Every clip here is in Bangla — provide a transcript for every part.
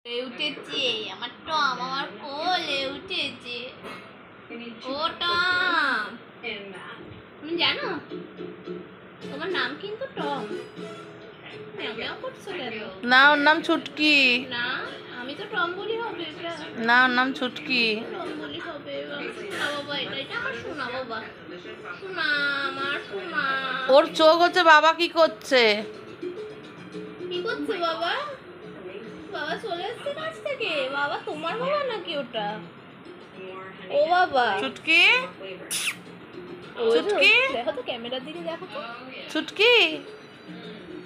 উঠেছে আমার টম, আমার কোলে উঠেছে। ও টম, তুমি জানো তোমার নাম কিন্তু টম? ম্যাও করছো কেন? না, ওর নাম ছুটকি। না, আমি তো টম বলি হবে এটা। না, ওর নাম ছুটকি। টম বলি হবে। শোনা বাবা, এটা আমার শোনা বাবা, শোনা আমার শোনা। ওর চোখ হচ্ছে বাবা কি করছে? কি করছে বাবা? বাবা চলে এসছে কাছ থেকে। বাবা তোমার বাবা নাকি ওটা? ও বাবা ছুটকি, ওই যে, ছুটকি, দেখো তো ক্যামেরার দিকে, দেখো তো। ছুটকি,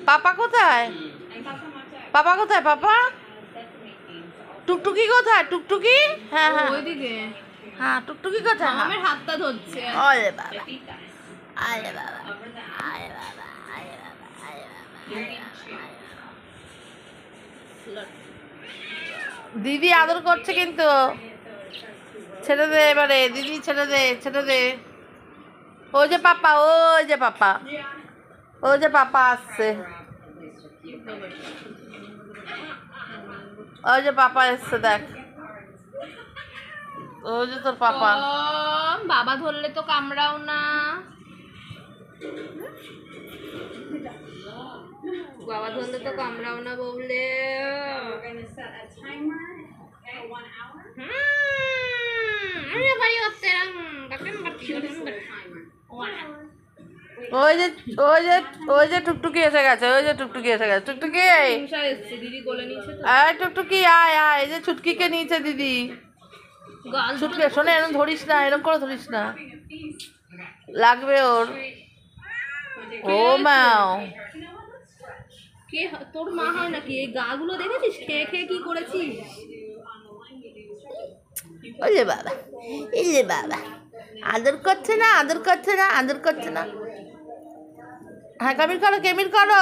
পাপা কোথায়? পাপা কোথায়? পাপা, টুকটুকি কোথায়? টুকটুকি, হ্যাঁ হ্যাঁ ওইদিকে হ্যাঁ, টুকটুকি কোথায়? আমার হাতটা ধরছে। আরে বাবা, আরে বাবা, আরে বাবা, আরে বাবা, আরে বাবা। দিদি আদর করছে কিন্তু। ছেড়ে দে এবারে, দিদি ছেড়ে দে, ছেড়ে দে। ওই যে পাপা, ওই যে পাপা, ওই যে পাপা আসছে, ওই যে পাপা এসছে, দেখ ওই যে তোর পাপা। বাবা ধরলে তো কামড়াও না। বাবা ধরলে তো কামড়াও না বললে। ওই যে ওই যে ওই যে টুকটুকি এসে গেছে, ওই যে টুকটুকি এসে গেছে। টুকটুকি, দিদি কোলে নিচ্ছে তো। আয় টুকটুকি, আয় আয়, এই যে ছুটকিকে নিয়েছে দিদি। ছুটকি শোনে, এরকম ধরিস না, এরকম করে ধরিস না, লাগবে ওর। ও মাও, কে তোর মা হয় নাকি? এই গা গুলো দেখেছিস খেয়ে খেয়ে কি করেছিস? ওই যে বাবা, এই যে বাবা, আদর করছে না, আদর করছে না, আদর করছে না। হ্যাঁ, কামিল করো, কেমিল করো।